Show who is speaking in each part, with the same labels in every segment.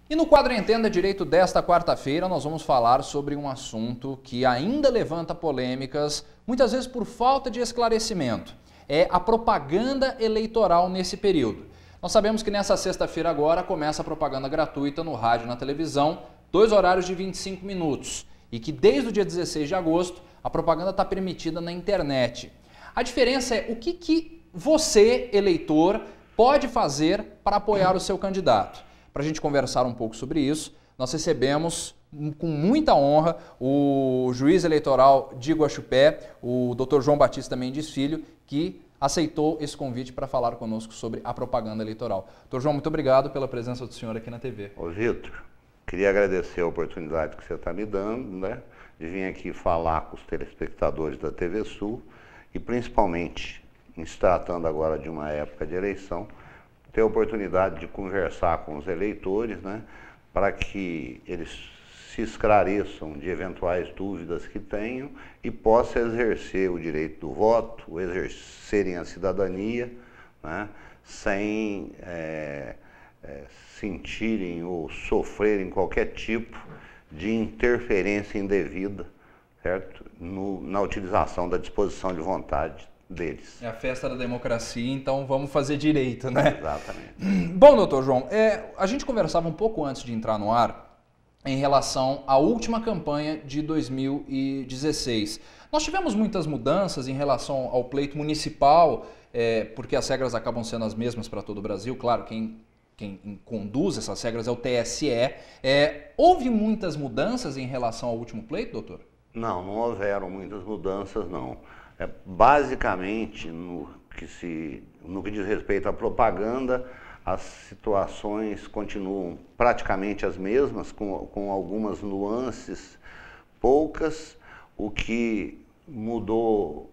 Speaker 1: E no quadro Entenda Direito desta quarta-feira, nós vamos falar sobre um assunto que ainda levanta polêmicas, muitas vezes por falta de esclarecimento. É a propaganda eleitoral nesse período. Nós sabemos que nessa sexta-feira agora começa a propaganda gratuita no rádio e na televisão, 2 horários de 25 minutos. E que desde o dia 16 de agosto a propaganda está permitida na internet. A diferença é o que você, eleitor, pode fazer para apoiar o seu candidato. Para a gente conversar um pouco sobre isso, nós recebemos com muita honra o juiz eleitoral de Guaxupé, o Dr. João Batista Mendes Filho, que aceitou esse convite para falar conosco sobre a propaganda eleitoral. Dr. João, muito obrigado pela presença do senhor aqui na TV.
Speaker 2: Ô Vitor, queria agradecer a oportunidade que você está me dando, né, de vir aqui falar com os telespectadores da TV Sul e principalmente, em se tratando agora de uma época de eleição, ter a oportunidade de conversar com os eleitores, né, para que eles se esclareçam de eventuais dúvidas que tenham e possam exercer o direito do voto, exercerem a cidadania, né, sem sentirem ou sofrerem qualquer tipo de interferência indevida, certo? Na utilização da disposição de vontade deles.
Speaker 1: É a festa da democracia, então vamos fazer direito, né?
Speaker 2: Exatamente.
Speaker 1: Bom, doutor João, a gente conversava um pouco antes de entrar no ar em relação à última campanha de 2016. Nós tivemos muitas mudanças em relação ao pleito municipal, porque as regras acabam sendo as mesmas para todo o Brasil. Claro, quem conduz essas regras é o TSE. Houve muitas mudanças em relação ao último pleito, doutor?
Speaker 2: Não houveram muitas mudanças, não. Basicamente, no que diz respeito à propaganda, as situações continuam praticamente as mesmas, com algumas nuances poucas. O que mudou,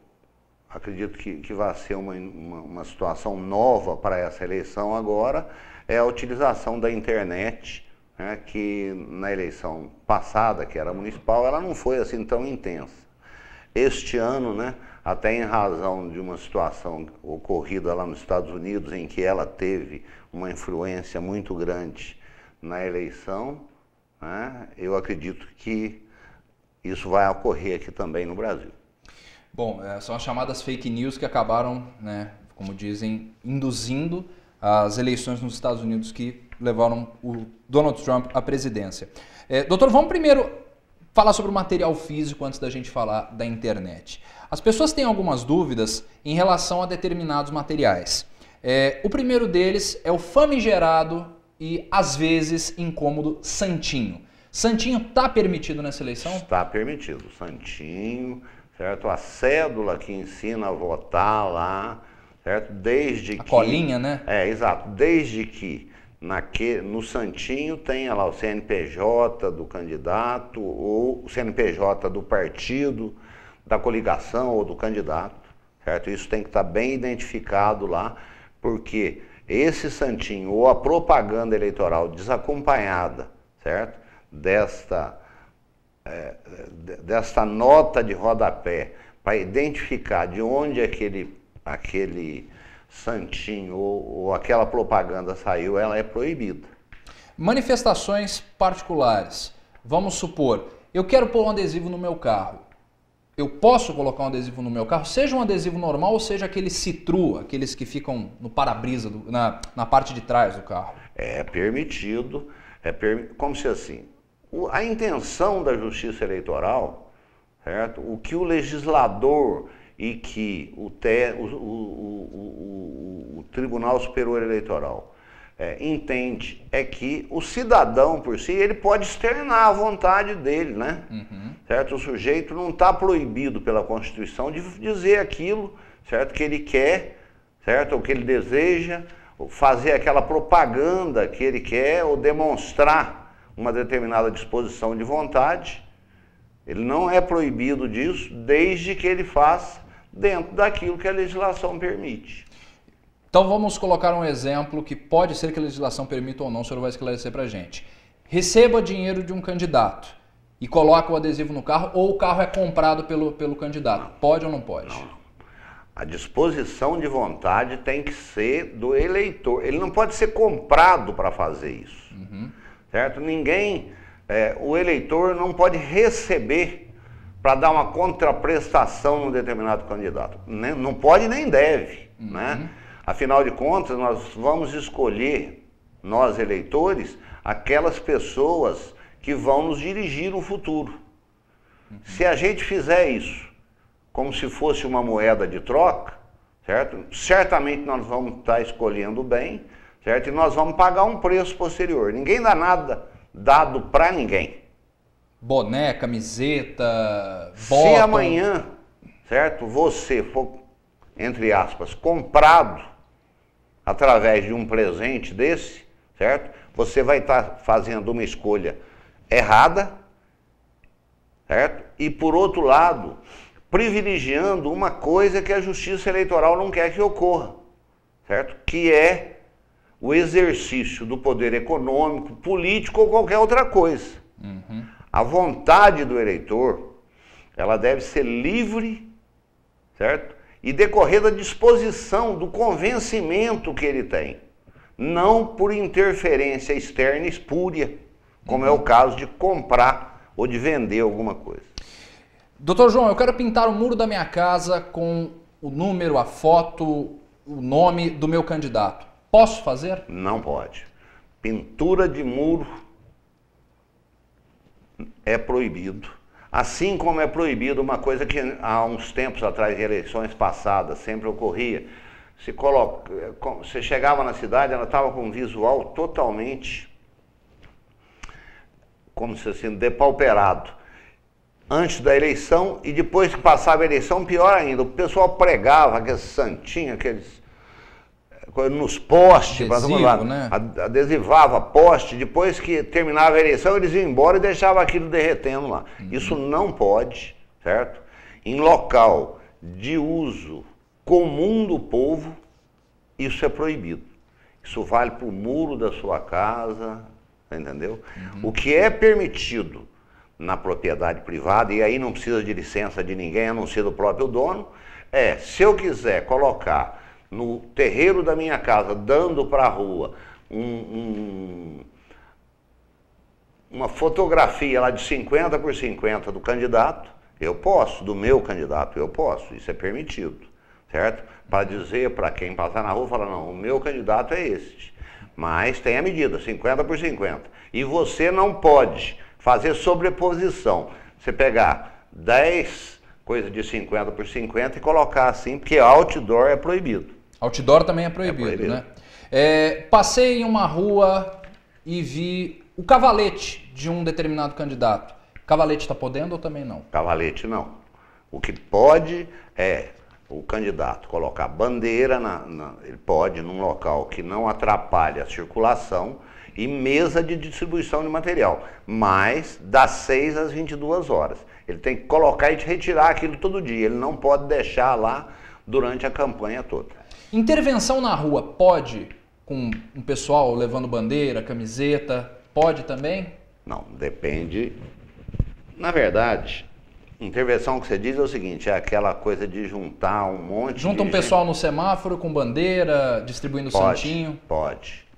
Speaker 2: acredito que vai ser uma situação nova para essa eleição agora, é a utilização da internet, né, que na eleição passada, que era municipal, ela não foi assim tão intensa. Este ano, né, até em razão de uma situação ocorrida lá nos Estados Unidos, em que ela teve uma influência muito grande na eleição, né, eu acredito que isso vai ocorrer aqui também no Brasil.
Speaker 1: Bom, são as chamadas fake news que acabaram, né, como dizem, induzindo as eleições nos Estados Unidos que levaram o Donald Trump à presidência. Doutor, vamos primeiro falar sobre o material físico antes da gente falar da internet. As pessoas têm algumas dúvidas em relação a determinados materiais. O primeiro deles é o famigerado e, às vezes, incômodo santinho. Santinho está permitido nessa eleição?
Speaker 2: Está permitido. Santinho, certo? A cédula que ensina a votar lá, certo? Desde
Speaker 1: a colinha, né?
Speaker 2: Exato. Desde que no santinho tenha lá o CNPJ do candidato ou o CNPJ do partido, da coligação ou do candidato, certo? Isso tem que estar bem identificado lá, porque esse santinho ou a propaganda eleitoral desacompanhada, certo? Desta nota de rodapé para identificar de onde aquele santinho ou aquela propaganda saiu, ela é proibida.
Speaker 1: Manifestações particulares. Vamos supor, eu quero pôr um adesivo no meu carro. Eu posso colocar um adesivo no meu carro, seja um adesivo normal ou seja aquele citru, aqueles que ficam no para-brisa, na parte de trás do carro.
Speaker 2: É permitido, como se assim, a intenção da Justiça Eleitoral, certo? O que o legislador e que o Tribunal Superior Eleitoral entende é que o cidadão por si, ele pode externar a vontade dele, né?
Speaker 1: Uhum.
Speaker 2: Certo? O sujeito não está proibido pela Constituição de dizer aquilo, certo? Que ele quer, certo? Ou que ele deseja, ou fazer aquela propaganda que ele quer, ou demonstrar uma determinada disposição de vontade. Ele não é proibido disso, desde que ele faça dentro daquilo que a legislação permite.
Speaker 1: Então vamos colocar um exemplo que pode ser que a legislação permita ou não, o senhor vai esclarecer para a gente. Receba dinheiro de um candidato e coloca o adesivo no carro, ou o carro é comprado pelo candidato? Pode ou não pode?
Speaker 2: Não. A disposição de vontade tem que ser do eleitor. Ele não pode ser comprado para fazer isso. Certo? Ninguém, o eleitor não pode receber para dar uma contraprestação num determinado candidato. Não pode nem deve. Né? Afinal de contas, nós vamos escolher, nós eleitores, aquelas pessoas que vão nos dirigir no futuro. Se a gente fizer isso como se fosse uma moeda de troca, certo? Certamente nós vamos estar escolhendo bem, certo? E nós vamos pagar um preço posterior. Ninguém dá nada dado para ninguém.
Speaker 1: Boné, camiseta,
Speaker 2: Se
Speaker 1: bota...
Speaker 2: amanhã, certo, você for, entre aspas, comprado através de um presente desse, certo? Você vai estar fazendo uma escolha errada, certo? E por outro lado, privilegiando uma coisa que a Justiça Eleitoral não quer que ocorra, certo? Que é o exercício do poder econômico, político ou qualquer outra coisa. A vontade do eleitor, ela deve ser livre, certo? E decorrer da disposição, do convencimento que ele tem, não por interferência externa espúria, como é o caso de comprar ou de vender alguma coisa.
Speaker 1: Doutor João, eu quero pintar o muro da minha casa com o número, a foto, o nome do meu candidato. Posso fazer?
Speaker 2: Não pode. Pintura de muro é proibido. Assim como é proibido uma coisa que há uns tempos atrás, em eleições passadas, sempre ocorria. Você chegava na cidade, ela estava com um visual totalmente, como se assim, depauperado. Antes da eleição e depois que passava a eleição, pior ainda, o pessoal pregava aqueles santinhos, nos postes,
Speaker 1: adesivo, né?
Speaker 2: Adesivava poste, depois que terminava a eleição eles iam embora e deixavam aquilo derretendo lá. Isso não pode, certo? Em local de uso comum do povo, isso é proibido. Isso vale para o muro da sua casa, entendeu? O que é permitido na propriedade privada, e aí não precisa de licença de ninguém, a não ser do próprio dono, se eu quiser colocar no terreiro da minha casa, dando para a rua, uma fotografia lá de 50 por 50 do candidato, eu posso, do meu candidato, eu posso, isso é permitido, certo? Para dizer para quem passar na rua, falar, não, o meu candidato é este, mas tem a medida, 50 por 50, e você não pode fazer sobreposição, você pegar 10 coisas de 50 por 50 e colocar assim, porque outdoor é proibido.
Speaker 1: Outdoor também é proibido, né? Passei em uma rua e vi o cavalete de um determinado candidato. Cavalete está podendo ou também não?
Speaker 2: Cavalete não. O que pode é o candidato colocar bandeira, ele pode num local que não atrapalhe a circulação e mesa de distribuição de material, mas das 6 às 22 horas. Ele tem que colocar e retirar aquilo todo dia, ele não pode deixar lá durante a campanha toda.
Speaker 1: Intervenção na rua pode, com um pessoal levando bandeira, camiseta, pode também?
Speaker 2: Não, depende. Na verdade, intervenção que você diz é o seguinte, é aquela coisa de juntar um monte de
Speaker 1: Junta um pessoal no semáforo com bandeira, distribuindo santinho?
Speaker 2: Pode.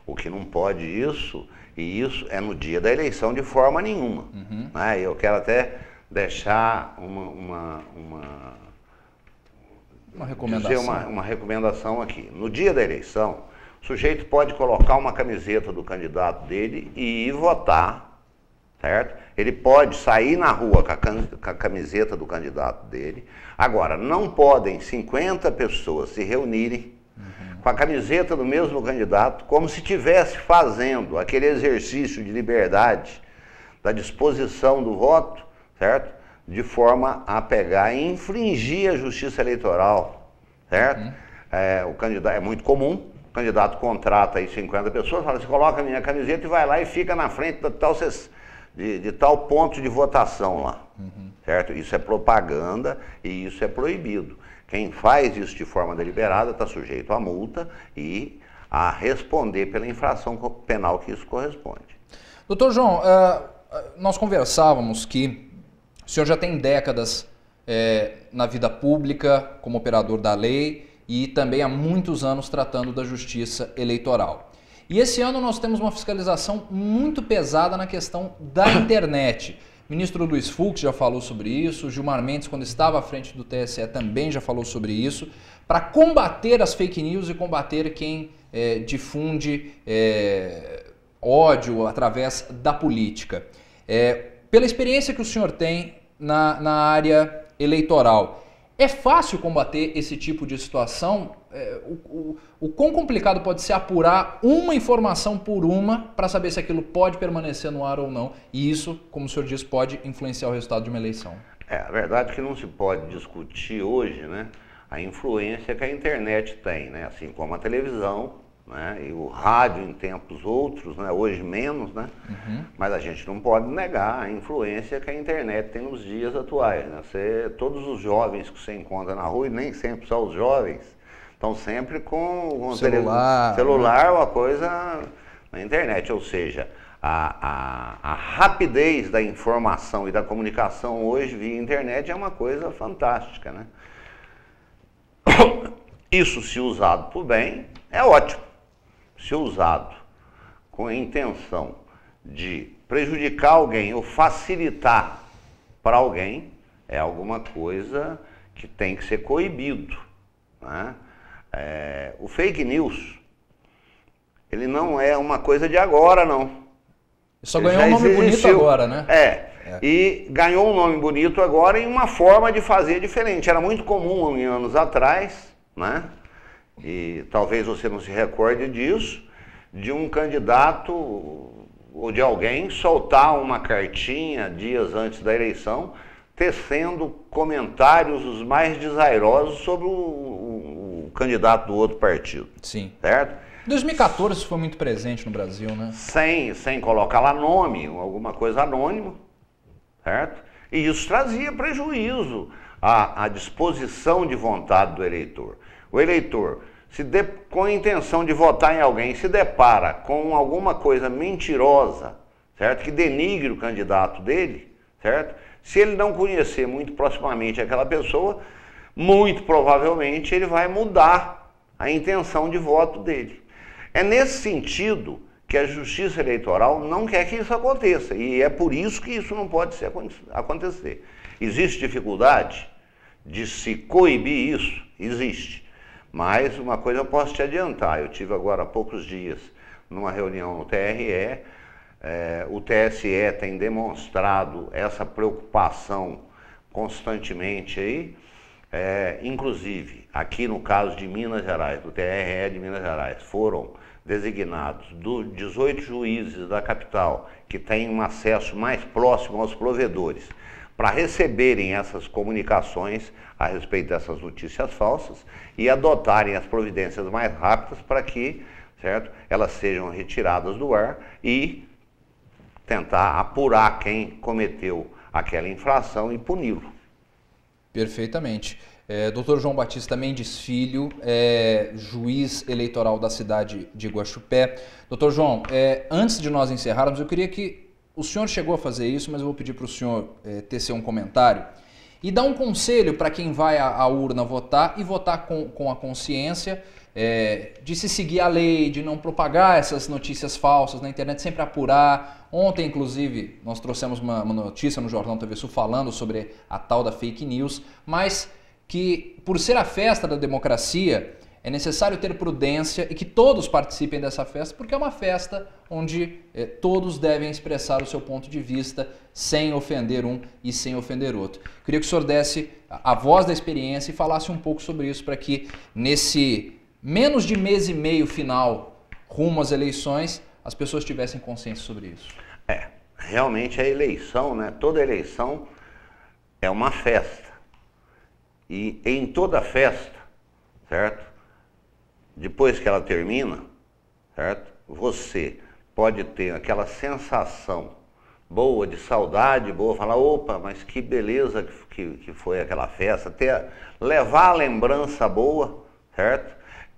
Speaker 2: O que não pode isso, e isso é no dia da eleição de forma nenhuma. Eu quero até deixar uma
Speaker 1: recomendação.
Speaker 2: Dizer uma recomendação aqui. No dia da eleição, o sujeito pode colocar uma camiseta do candidato dele e ir votar, certo? Ele pode sair na rua com a camiseta do candidato dele. Agora, não podem 50 pessoas se reunirem com a camiseta do mesmo candidato, como se estivesse fazendo aquele exercício de liberdade da disposição do voto, certo? De forma a pegar e infringir a Justiça Eleitoral, certo? O candidato, é muito comum, o candidato contrata aí 50 pessoas, fala, você coloca a minha camiseta e vai lá e fica na frente de tal ponto de votação lá, certo? Isso é propaganda e isso é proibido. Quem faz isso de forma deliberada está sujeito a multa e a responder pela infração penal que isso corresponde.
Speaker 1: Doutor João, nós conversávamos que o senhor já tem décadas na vida pública como operador da lei e também há muitos anos tratando da justiça eleitoral. E esse ano nós temos uma fiscalização muito pesada na questão da internet. O ministro Luiz Fux já falou sobre isso, Gilmar Mendes, quando estava à frente do TSE, também já falou sobre isso, para combater as fake news e combater quem difunde ódio através da política. Pela experiência que o senhor tem na área eleitoral, é fácil combater esse tipo de situação? O quão complicado pode ser apurar uma informação por uma para saber se aquilo pode permanecer no ar ou não? E isso, como o senhor diz, pode influenciar o resultado de uma eleição.
Speaker 2: A verdade é que não se pode discutir hoje, né, a influência que a internet tem, né, assim como a televisão, né, e o rádio em tempos outros, né, hoje menos, né, mas a gente não pode negar a influência que a internet tem nos dias atuais, né. Todos os jovens que você encontra na rua, e nem sempre só os jovens, estão sempre com celular ou a coisa na internet, ou seja, a rapidez da informação e da comunicação hoje via internet é uma coisa fantástica, né. Isso, se usado por bem, é ótimo. Se usado com a intenção de prejudicar alguém ou facilitar para alguém, é alguma coisa que tem que ser coibido, né? O fake news, ele não é uma coisa de agora, não.
Speaker 1: Só ganhou um nome bonito agora, né?
Speaker 2: E ganhou um nome bonito agora em uma forma de fazer diferente. Era muito comum, anos atrás, né? E talvez você não se recorde disso, de um candidato ou de alguém soltar uma cartinha dias antes da eleição, tecendo comentários os mais desairosos sobre o candidato do outro partido.
Speaker 1: Sim.
Speaker 2: Certo?
Speaker 1: Em 2014 isso foi muito presente no Brasil, né?
Speaker 2: Sem colocar lá nome, alguma coisa anônima, certo? E isso trazia prejuízo à disposição de vontade do eleitor. O eleitor, com a intenção de votar em alguém, se depara com alguma coisa mentirosa, certo? Que denigre o candidato dele, certo? Se ele não conhecer muito proximamente aquela pessoa, muito provavelmente ele vai mudar a intenção de voto dele. É nesse sentido que a Justiça Eleitoral não quer que isso aconteça, e é por isso que isso não pode acontecer. Existe dificuldade de se coibir isso? Existe. Mas uma coisa eu posso te adiantar, eu tive agora há poucos dias numa reunião no TRE, o TSE tem demonstrado essa preocupação constantemente aí, inclusive aqui no caso de Minas Gerais, do TRE de Minas Gerais, foram designados 18 juízes da capital que têm um acesso mais próximo aos provedores, para receberem essas comunicações a respeito dessas notícias falsas e adotarem as providências mais rápidas para que, certo, elas sejam retiradas do ar e tentar apurar quem cometeu aquela infração e puni-lo.
Speaker 1: Perfeitamente. Dr. João Batista Mendes Filho, juiz eleitoral da cidade de Guaxupé. Dr. João, antes de nós encerrarmos, eu queria que o senhor chegou a fazer isso, mas eu vou pedir para o senhor tecer um comentário e dar um conselho para quem vai à urna votar e votar com a consciência de se seguir a lei, de não propagar essas notícias falsas na internet, sempre apurar. Ontem, inclusive, nós trouxemos uma notícia no Jornal TV Sul falando sobre a tal da fake news, mas que, por ser a festa da democracia, é necessário ter prudência e que todos participem dessa festa, porque é uma festa onde todos devem expressar o seu ponto de vista sem ofender um e sem ofender outro. Queria que o senhor desse a voz da experiência e falasse um pouco sobre isso para que nesse menos de mês e meio final rumo às eleições as pessoas tivessem consciência sobre isso.
Speaker 2: Realmente a eleição, né? Toda eleição é uma festa. E em toda festa, certo? Depois que ela termina, certo? Você pode ter aquela sensação boa, de saudade, boa, falar, opa, mas que beleza que foi aquela festa, levar a lembrança boa, certo?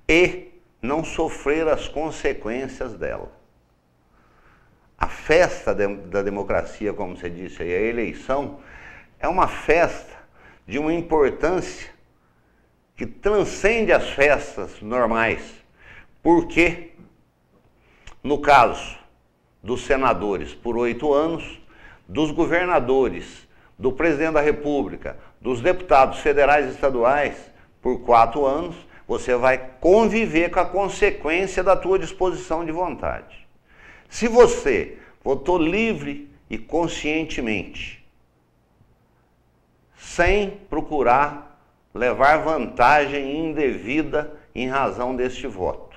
Speaker 2: E não sofrer as consequências dela. a festa da democracia, como você disse aí, a eleição, é uma festa de uma importância que transcende as festas normais. Porque, no caso dos senadores por 8 anos, dos governadores, do presidente da República, dos deputados federais e estaduais por 4 anos, você vai conviver com a consequência da tua disposição de vontade. Se você votou livre e conscientemente, sem procurar levar vantagem indevida em razão deste voto,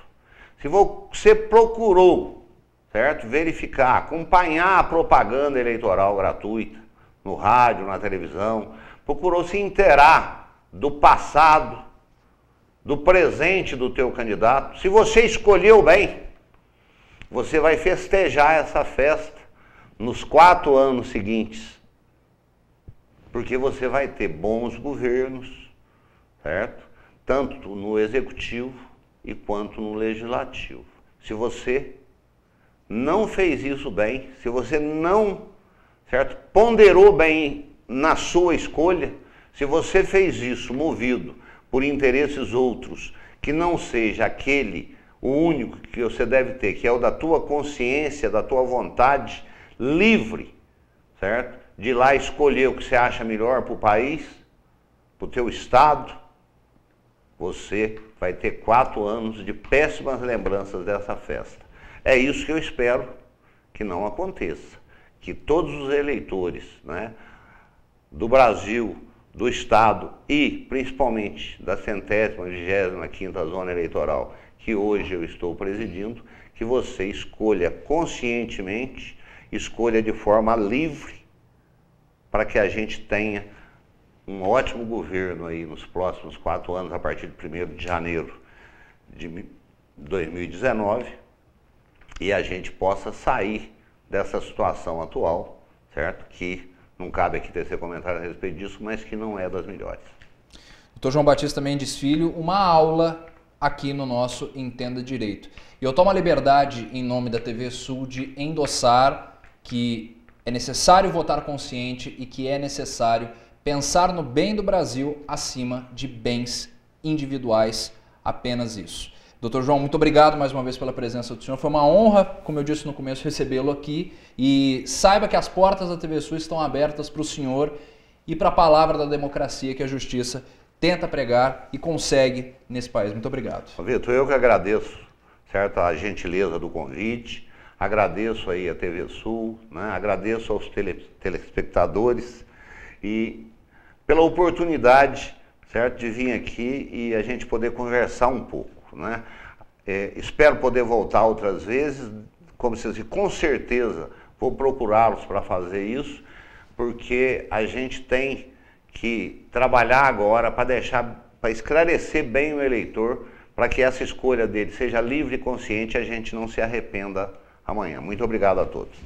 Speaker 2: se você procurou, certo, verificar, acompanhar a propaganda eleitoral gratuita, no rádio, na televisão, procurou se inteirar do passado, do presente do teu candidato, se você escolheu bem, você vai festejar essa festa nos 4 anos seguintes, porque você vai ter bons governos, certo? Tanto no executivo e quanto no legislativo. Se você não fez isso bem, se você não, certo, ponderou bem na sua escolha, se você fez isso movido por interesses outros, que não seja aquele, o único que você deve ter, que é o da tua consciência, da tua vontade livre, certo? De ir lá escolher o que você acha melhor para o país, para o teu estado, você vai ter 4 anos de péssimas lembranças dessa festa. É isso que eu espero que não aconteça. Que todos os eleitores, né, do Brasil, do Estado e principalmente da 125ª Zona Eleitoral, que hoje eu estou presidindo, que você escolha conscientemente, escolha de forma livre, para que a gente tenha um ótimo governo aí nos próximos 4 anos, a partir de 1º de janeiro de 2019, e a gente possa sair dessa situação atual, certo? Que não cabe aqui tecer comentário a respeito disso, mas que não é das melhores.
Speaker 1: Dr. João Batista Mendes Filho, uma aula aqui no nosso Entenda Direito. E eu tomo a liberdade, em nome da TV Sul, de endossar que é necessário votar consciente e que é necessário pensar no bem do Brasil acima de bens individuais, apenas isso. Dr. João, muito obrigado mais uma vez pela presença do senhor. Foi uma honra, como eu disse no começo, recebê-lo aqui. E saiba que as portas da TV Sul estão abertas para o senhor e para a palavra da democracia que a justiça tenta pregar e consegue nesse país. Muito obrigado.
Speaker 2: Vitor, eu que agradeço, certo, a gentileza do convite, agradeço aí a TV Sul, né? Agradeço aos telespectadores e pela oportunidade, certo, de vir aqui e a gente poder conversar um pouco, né? Espero poder voltar outras vezes, como se diz, com certeza vou procurá-los para fazer isso, porque a gente tem que trabalhar agora para esclarecer bem o eleitor, para que essa escolha dele seja livre e consciente e a gente não se arrependa amanhã. Muito obrigado a todos.